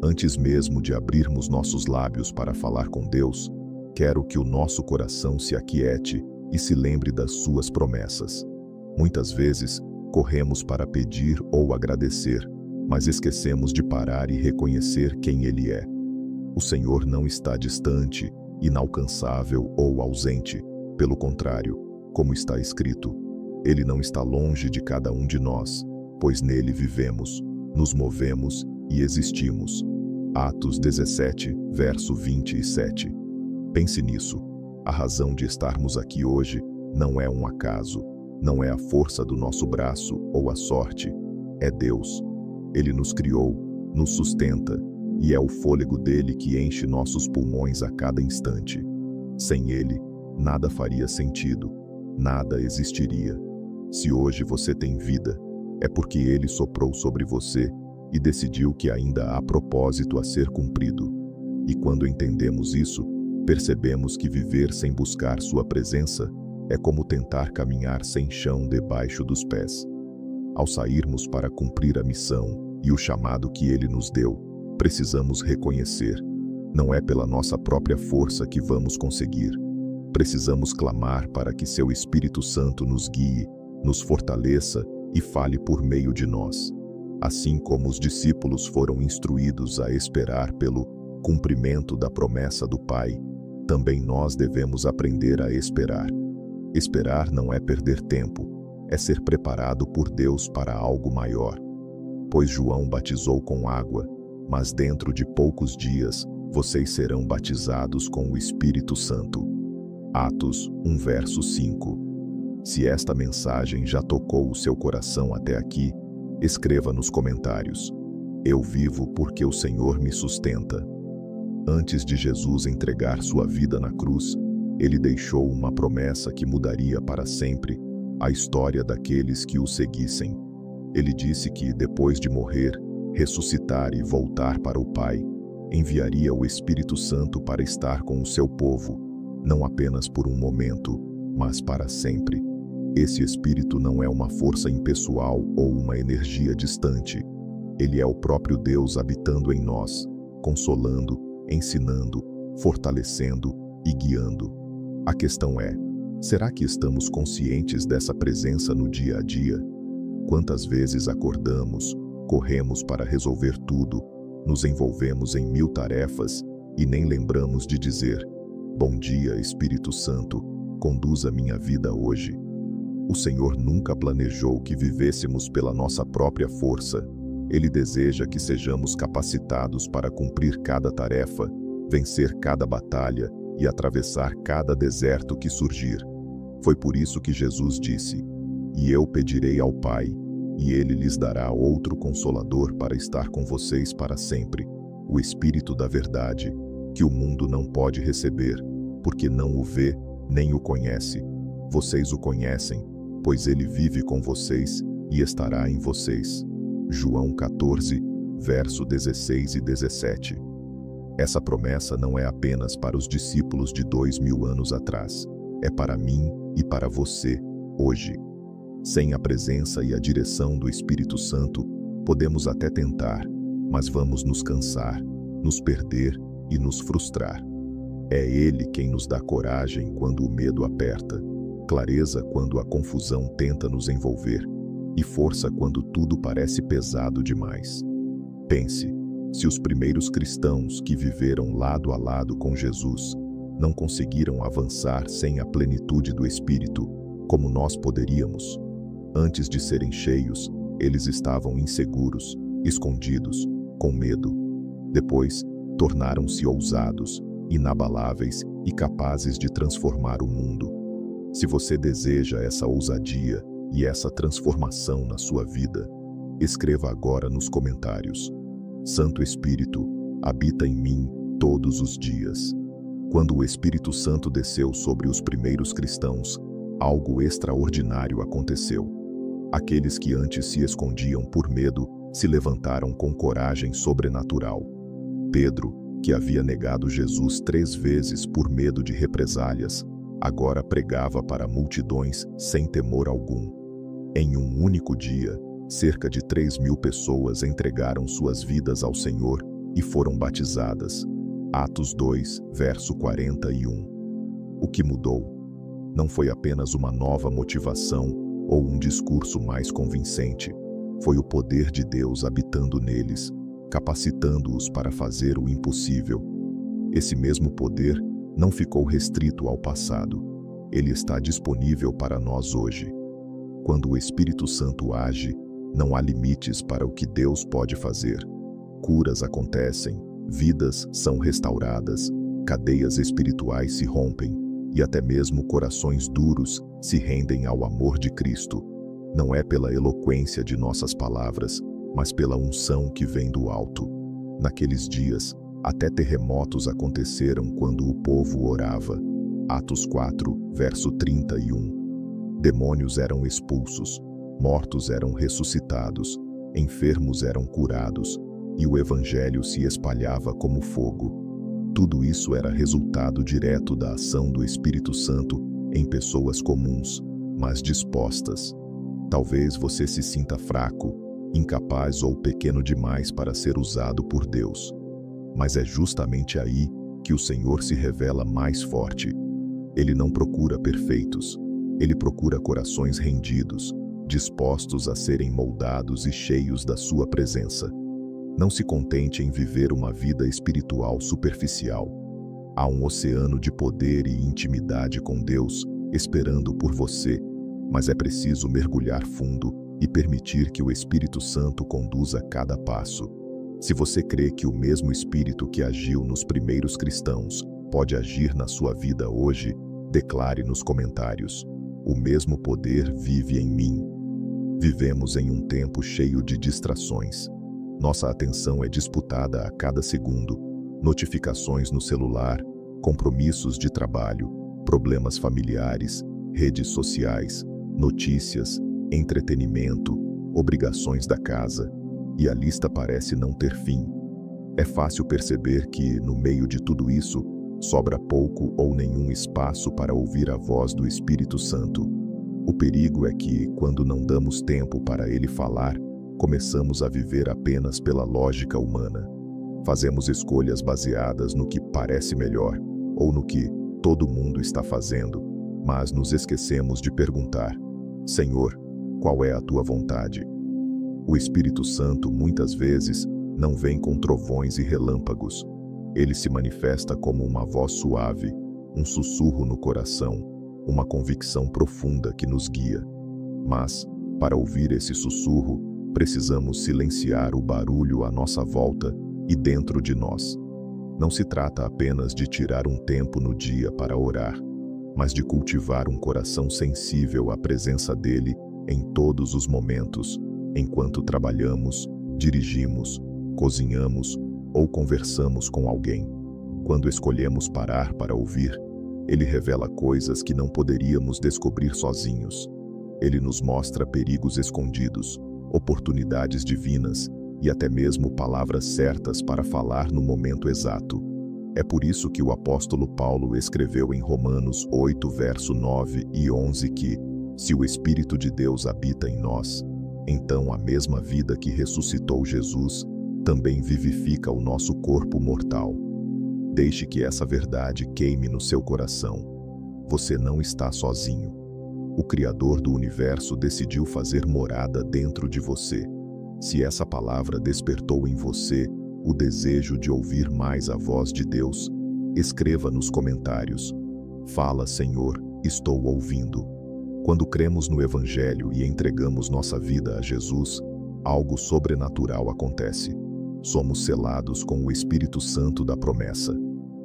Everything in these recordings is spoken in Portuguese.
Antes mesmo de abrirmos nossos lábios para falar com Deus, quero que o nosso coração se aquiete e se lembre das suas promessas. Muitas vezes, corremos para pedir ou agradecer, mas esquecemos de parar e reconhecer quem Ele é. O Senhor não está distante, inalcançável ou ausente. Pelo contrário, como está escrito, Ele não está longe de cada um de nós, pois nele vivemos, nos movemos e existimos. Atos 17, verso 27. Pense nisso. A razão de estarmos aqui hoje não é um acaso, não é a força do nosso braço ou a sorte. É Deus. Ele nos criou, nos sustenta, e é o fôlego dele que enche nossos pulmões a cada instante. Sem ele, nada faria sentido, nada existiria. Se hoje você tem vida, é porque ele soprou sobre você e decidiu que ainda há propósito a ser cumprido. E quando entendemos isso, percebemos que viver sem buscar sua presença é como tentar caminhar sem chão debaixo dos pés. Ao sairmos para cumprir a missão e o chamado que ele nos deu, precisamos reconhecer: não é pela nossa própria força que vamos conseguir. Precisamos clamar para que seu Espírito Santo nos guie, nos fortaleça e fale por meio de nós. Assim como os discípulos foram instruídos a esperar pelo cumprimento da promessa do Pai, também nós devemos aprender a esperar. Esperar não é perder tempo, é ser preparado por Deus para algo maior. Pois João batizou com água, mas dentro de poucos dias vocês serão batizados com o Espírito Santo. Atos 1, verso 5. Se esta mensagem já tocou o seu coração até aqui, escreva nos comentários: eu vivo porque o Senhor me sustenta. Antes de Jesus entregar sua vida na cruz, ele deixou uma promessa que mudaria para sempre a história daqueles que o seguissem. Ele disse que, depois de morrer, ressuscitar e voltar para o Pai, enviaria o Espírito Santo para estar com o seu povo, não apenas por um momento, mas para sempre. Esse Espírito não é uma força impessoal ou uma energia distante. Ele é o próprio Deus habitando em nós, consolando, ensinando, fortalecendo e guiando. A questão é: será que estamos conscientes dessa presença no dia a dia? Quantas vezes acordamos, corremos para resolver tudo, nos envolvemos em 1000 tarefas e nem lembramos de dizer: bom dia, Espírito Santo, conduza minha vida hoje. O Senhor nunca planejou que vivêssemos pela nossa própria força. Ele deseja que sejamos capacitados para cumprir cada tarefa, vencer cada batalha e atravessar cada deserto que surgir. Foi por isso que Jesus disse: e eu pedirei ao Pai, e ele lhes dará outro Consolador para estar com vocês para sempre, o Espírito da verdade, que o mundo não pode receber, porque não o vê, nem o conhece. Vocês o conhecem, pois ele vive com vocês e estará em vocês. João 14, verso 16 e 17. Essa promessa não é apenas para os discípulos de 2000 anos atrás, é para mim e para você, hoje. Sem a presença e a direção do Espírito Santo, podemos até tentar, mas vamos nos cansar, nos perder e nos frustrar. É Ele quem nos dá coragem quando o medo aperta, clareza quando a confusão tenta nos envolver, e força quando tudo parece pesado demais. Pense, se os primeiros cristãos que viveram lado a lado com Jesus não conseguiram avançar sem a plenitude do Espírito, como nós poderíamos? Antes de serem cheios, eles estavam inseguros, escondidos, com medo. Depois, tornaram-se ousados, inabaláveis e capazes de transformar o mundo. Se você deseja essa ousadia e essa transformação na sua vida, escreva agora nos comentários: Santo Espírito, habita em mim todos os dias. Quando o Espírito Santo desceu sobre os primeiros cristãos, algo extraordinário aconteceu. Aqueles que antes se escondiam por medo se levantaram com coragem sobrenatural. Pedro, que havia negado Jesus 3 vezes por medo de represálias, agora pregava para multidões sem temor algum. Em um único dia, cerca de 3.000 pessoas entregaram suas vidas ao Senhor e foram batizadas. Atos 2, verso 41. O que mudou não foi apenas uma nova motivação ou um discurso mais convincente. Foi o poder de Deus habitando neles, capacitando-os para fazer o impossível. Esse mesmo poder não ficou restrito ao passado. Ele está disponível para nós hoje. Quando o Espírito Santo age, não há limites para o que Deus pode fazer. Curas acontecem, vidas são restauradas, cadeias espirituais se rompem e até mesmo corações duros se rendem ao amor de Cristo. Não é pela eloquência de nossas palavras, mas pela unção que vem do alto. Naqueles dias, até terremotos aconteceram quando o povo orava. Atos 4, verso 31. Demônios eram expulsos, mortos eram ressuscitados, enfermos eram curados, e o evangelho se espalhava como fogo. Tudo isso era resultado direto da ação do Espírito Santo em pessoas comuns, mas dispostas. Talvez você se sinta fraco, incapaz ou pequeno demais para ser usado por Deus. Mas é justamente aí que o Senhor se revela mais forte. Ele não procura perfeitos, ele procura corações rendidos, dispostos a serem moldados e cheios da sua presença. Não se contente em viver uma vida espiritual superficial. Há um oceano de poder e intimidade com Deus esperando por você, mas é preciso mergulhar fundo e permitir que o Espírito Santo conduza cada passo. Se você crê que o mesmo Espírito que agiu nos primeiros cristãos pode agir na sua vida hoje, declare nos comentários: o mesmo poder vive em mim. Vivemos em um tempo cheio de distrações. Nossa atenção é disputada a cada segundo. Notificações no celular, compromissos de trabalho, problemas familiares, redes sociais, notícias, entretenimento, obrigações da casa, e a lista parece não ter fim. É fácil perceber que, no meio de tudo isso, sobra pouco ou nenhum espaço para ouvir a voz do Espírito Santo. O perigo é que, quando não damos tempo para ele falar, começamos a viver apenas pela lógica humana. Fazemos escolhas baseadas no que parece melhor ou no que todo mundo está fazendo, mas nos esquecemos de perguntar: Senhor, qual é a tua vontade? O Espírito Santo muitas vezes não vem com trovões e relâmpagos. Ele se manifesta como uma voz suave, um sussurro no coração, uma convicção profunda que nos guia. Mas, para ouvir esse sussurro, precisamos silenciar o barulho à nossa volta e dentro de nós. Não se trata apenas de tirar um tempo no dia para orar, mas de cultivar um coração sensível à presença dele em todos os momentos, enquanto trabalhamos, dirigimos, cozinhamos ou conversamos com alguém. Quando escolhemos parar para ouvir, ele revela coisas que não poderíamos descobrir sozinhos. Ele nos mostra perigos escondidos, oportunidades divinas e até mesmo palavras certas para falar no momento exato. É por isso que o apóstolo Paulo escreveu em Romanos 8, verso 9 e 11 que, se o Espírito de Deus habita em nós, então a mesma vida que ressuscitou Jesus também vivifica o nosso corpo mortal. Deixe que essa verdade queime no seu coração. Você não está sozinho. O Criador do universo decidiu fazer morada dentro de você. Se essa palavra despertou em você o desejo de ouvir mais a voz de Deus, escreva nos comentários: Fala, Senhor, estou ouvindo. Quando cremos no Evangelho e entregamos nossa vida a Jesus, algo sobrenatural acontece. Somos selados com o Espírito Santo da promessa.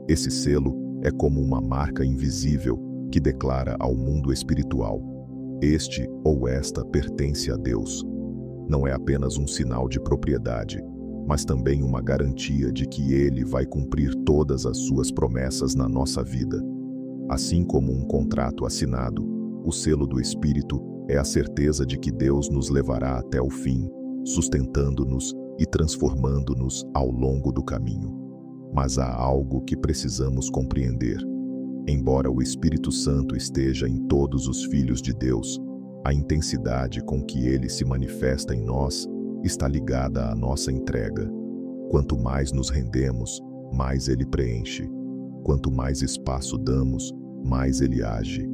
Esse selo é como uma marca invisível que declara ao mundo espiritual: este ou esta pertence a Deus. Não é apenas um sinal de propriedade, mas também uma garantia de que Ele vai cumprir todas as suas promessas na nossa vida. Assim como um contrato assinado, o selo do Espírito é a certeza de que Deus nos levará até o fim, sustentando-nos e transformando-nos ao longo do caminho. Mas há algo que precisamos compreender. Embora o Espírito Santo esteja em todos os filhos de Deus, a intensidade com que ele se manifesta em nós está ligada à nossa entrega. Quanto mais nos rendemos, mais ele preenche. Quanto mais espaço damos, mais ele age.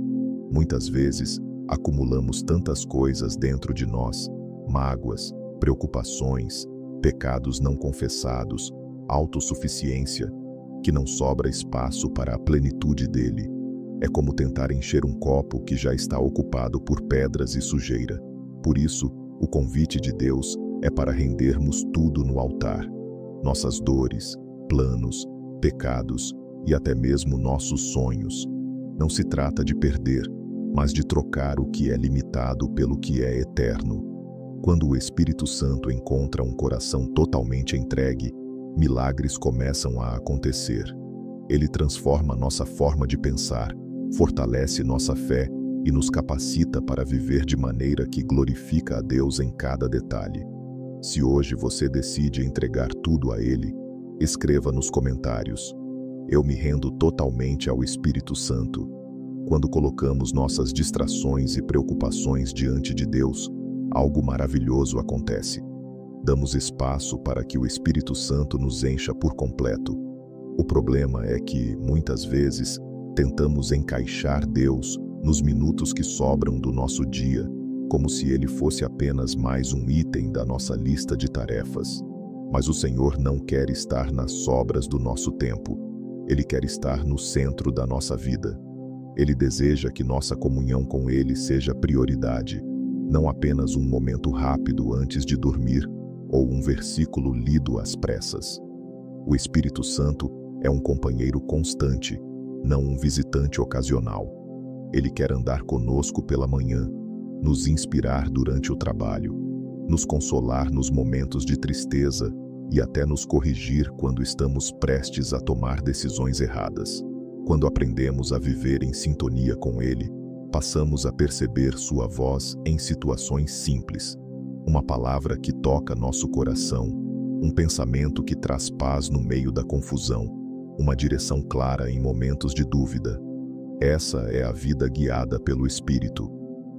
Muitas vezes, acumulamos tantas coisas dentro de nós, mágoas, preocupações, pecados não confessados, autossuficiência, que não sobra espaço para a plenitude dele. É como tentar encher um copo que já está ocupado por pedras e sujeira. Por isso, o convite de Deus é para rendermos tudo no altar. Nossas dores, planos, pecados e até mesmo nossos sonhos. Não se trata de perder, mas de trocar o que é limitado pelo que é eterno. Quando o Espírito Santo encontra um coração totalmente entregue, milagres começam a acontecer. Ele transforma nossa forma de pensar, fortalece nossa fé e nos capacita para viver de maneira que glorifica a Deus em cada detalhe. Se hoje você decide entregar tudo a Ele, escreva nos comentários: eu me rendo totalmente ao Espírito Santo. Quando colocamos nossas distrações e preocupações diante de Deus, algo maravilhoso acontece. Damos espaço para que o Espírito Santo nos encha por completo. O problema é que, muitas vezes, tentamos encaixar Deus nos minutos que sobram do nosso dia, como se ele fosse apenas mais um item da nossa lista de tarefas. Mas o Senhor não quer estar nas sobras do nosso tempo. Ele quer estar no centro da nossa vida. Ele deseja que nossa comunhão com Ele seja prioridade, não apenas um momento rápido antes de dormir ou um versículo lido às pressas. O Espírito Santo é um companheiro constante, não um visitante ocasional. Ele quer andar conosco pela manhã, nos inspirar durante o trabalho, nos consolar nos momentos de tristeza e até nos corrigir quando estamos prestes a tomar decisões erradas. Quando aprendemos a viver em sintonia com Ele, passamos a perceber sua voz em situações simples. Uma palavra que toca nosso coração, um pensamento que traz paz no meio da confusão, uma direção clara em momentos de dúvida. Essa é a vida guiada pelo Espírito.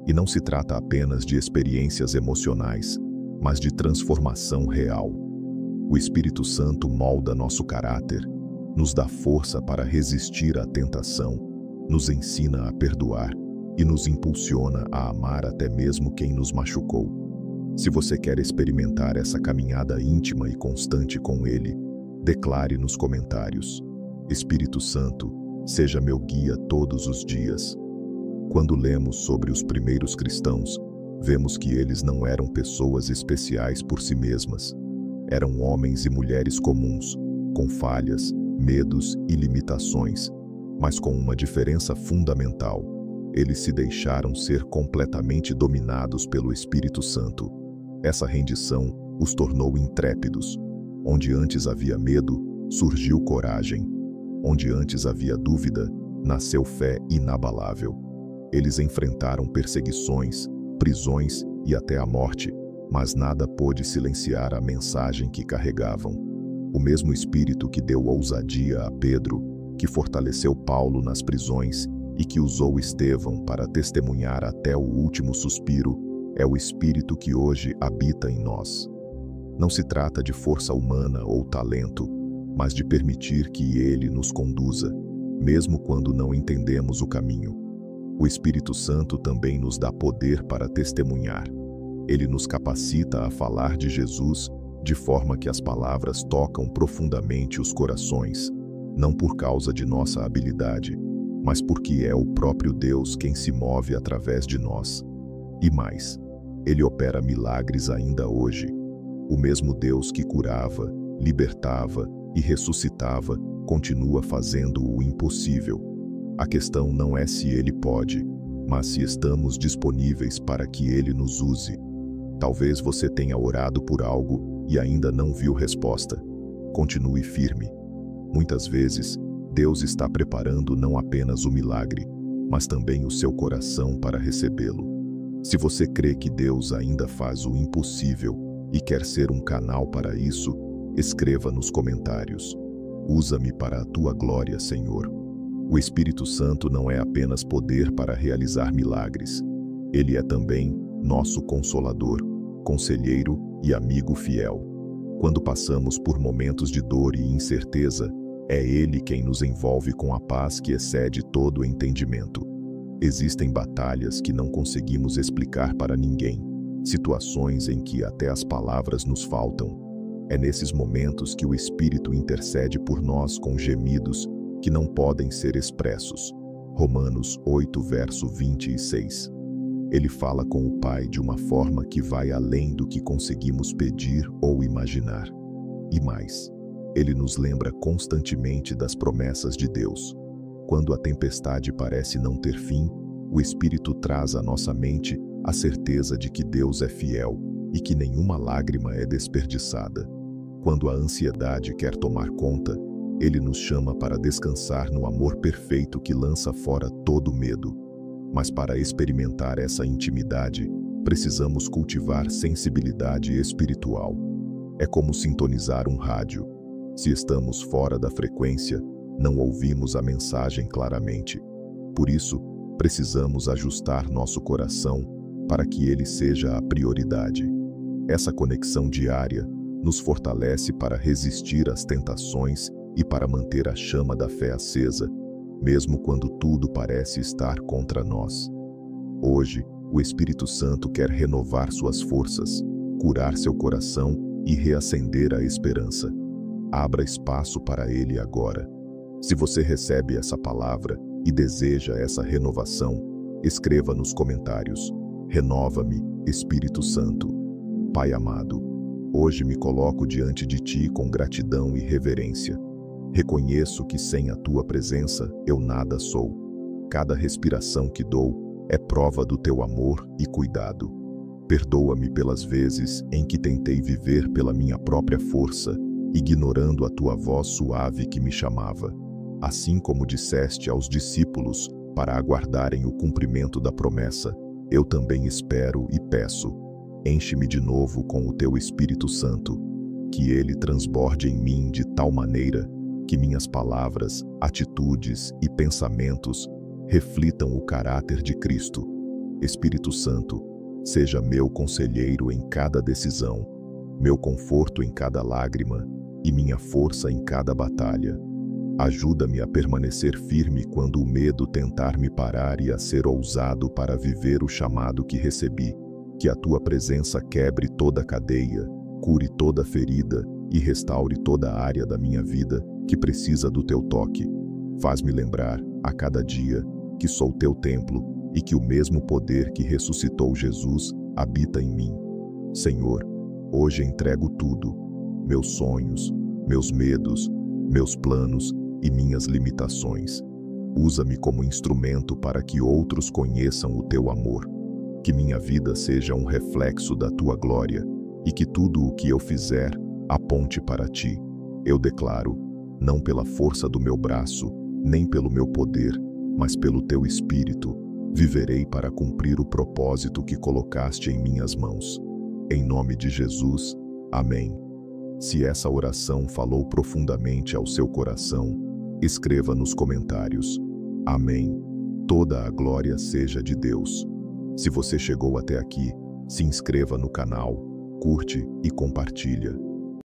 E não se trata apenas de experiências emocionais, mas de transformação real. O Espírito Santo molda nosso caráter, nos dá força para resistir à tentação, nos ensina a perdoar e nos impulsiona a amar até mesmo quem nos machucou. Se você quer experimentar essa caminhada íntima e constante com Ele, declare nos comentários: Espírito Santo, seja meu guia todos os dias. Quando lemos sobre os primeiros cristãos, vemos que eles não eram pessoas especiais por si mesmas. Eram homens e mulheres comuns, com falhas, medos e limitações, mas com uma diferença fundamental: eles se deixaram ser completamente dominados pelo Espírito Santo. Essa rendição os tornou intrépidos. Onde antes havia medo, surgiu coragem. Onde antes havia dúvida, nasceu fé inabalável. Eles enfrentaram perseguições, prisões e até a morte, mas nada pôde silenciar a mensagem que carregavam. O mesmo Espírito que deu ousadia a Pedro, que fortaleceu Paulo nas prisões e que usou Estevão para testemunhar até o último suspiro, é o Espírito que hoje habita em nós. Não se trata de força humana ou talento, mas de permitir que Ele nos conduza, mesmo quando não entendemos o caminho. O Espírito Santo também nos dá poder para testemunhar. Ele nos capacita a falar de Jesus de forma que as palavras tocam profundamente os corações, não por causa de nossa habilidade, mas porque é o próprio Deus quem se move através de nós. E mais, Ele opera milagres ainda hoje. O mesmo Deus que curava, libertava e ressuscitava continua fazendo o impossível. A questão não é se Ele pode, mas se estamos disponíveis para que Ele nos use. Talvez você tenha orado por algo e ainda não viu resposta. Continue firme. Muitas vezes, Deus está preparando não apenas o milagre, mas também o seu coração para recebê-lo. Se você crê que Deus ainda faz o impossível e quer ser um canal para isso, escreva nos comentários: usa-me para a tua glória, Senhor. O Espírito Santo não é apenas poder para realizar milagres. Ele é também nosso consolador, conselheiro e amigo fiel. Quando passamos por momentos de dor e incerteza, é Ele quem nos envolve com a paz que excede todo o entendimento. Existem batalhas que não conseguimos explicar para ninguém, situações em que até as palavras nos faltam. É nesses momentos que o Espírito intercede por nós com gemidos que não podem ser expressos. Romanos 8, verso 26. Ele fala com o Pai de uma forma que vai além do que conseguimos pedir ou imaginar. E mais, ele nos lembra constantemente das promessas de Deus. Quando a tempestade parece não ter fim, o Espírito traz à nossa mente a certeza de que Deus é fiel e que nenhuma lágrima é desperdiçada. Quando a ansiedade quer tomar conta, ele nos chama para descansar no amor perfeito que lança fora todo medo. Mas para experimentar essa intimidade, precisamos cultivar sensibilidade espiritual. É como sintonizar um rádio. Se estamos fora da frequência, não ouvimos a mensagem claramente. Por isso, precisamos ajustar nosso coração para que ele seja a prioridade. Essa conexão diária nos fortalece para resistir às tentações e para manter a chama da fé acesa, mesmo quando tudo parece estar contra nós. Hoje, o Espírito Santo quer renovar suas forças, curar seu coração e reacender a esperança. Abra espaço para ele agora. Se você recebe essa palavra e deseja essa renovação, escreva nos comentários: renova-me, Espírito Santo. Pai amado, hoje me coloco diante de ti com gratidão e reverência. Reconheço que sem a tua presença eu nada sou. Cada respiração que dou é prova do teu amor e cuidado. Perdoa-me pelas vezes em que tentei viver pela minha própria força, ignorando a tua voz suave que me chamava. Assim como disseste aos discípulos para aguardarem o cumprimento da promessa, eu também espero e peço. Enche-me de novo com o teu Espírito Santo, que ele transborde em mim de tal maneira que minhas palavras, atitudes e pensamentos reflitam o caráter de Cristo. Espírito Santo, seja meu conselheiro em cada decisão, meu conforto em cada lágrima e minha força em cada batalha. Ajuda-me a permanecer firme quando o medo tentar me parar e a ser ousado para viver o chamado que recebi. Que a tua presença quebre toda cadeia, cure toda ferida e restaure toda a área da minha vida que precisa do teu toque. Faz-me lembrar, a cada dia, que sou teu templo e que o mesmo poder que ressuscitou Jesus habita em mim. Senhor, hoje entrego tudo, meus sonhos, meus medos, meus planos e minhas limitações. Usa-me como instrumento para que outros conheçam o teu amor. Que minha vida seja um reflexo da tua glória e que tudo o que eu fizer aponte para ti. Eu declaro, não pela força do meu braço, nem pelo meu poder, mas pelo teu Espírito, viverei para cumprir o propósito que colocaste em minhas mãos. Em nome de Jesus, amém. Se essa oração falou profundamente ao seu coração, escreva nos comentários: amém. Toda a glória seja de Deus. Se você chegou até aqui, se inscreva no canal, curte e compartilha.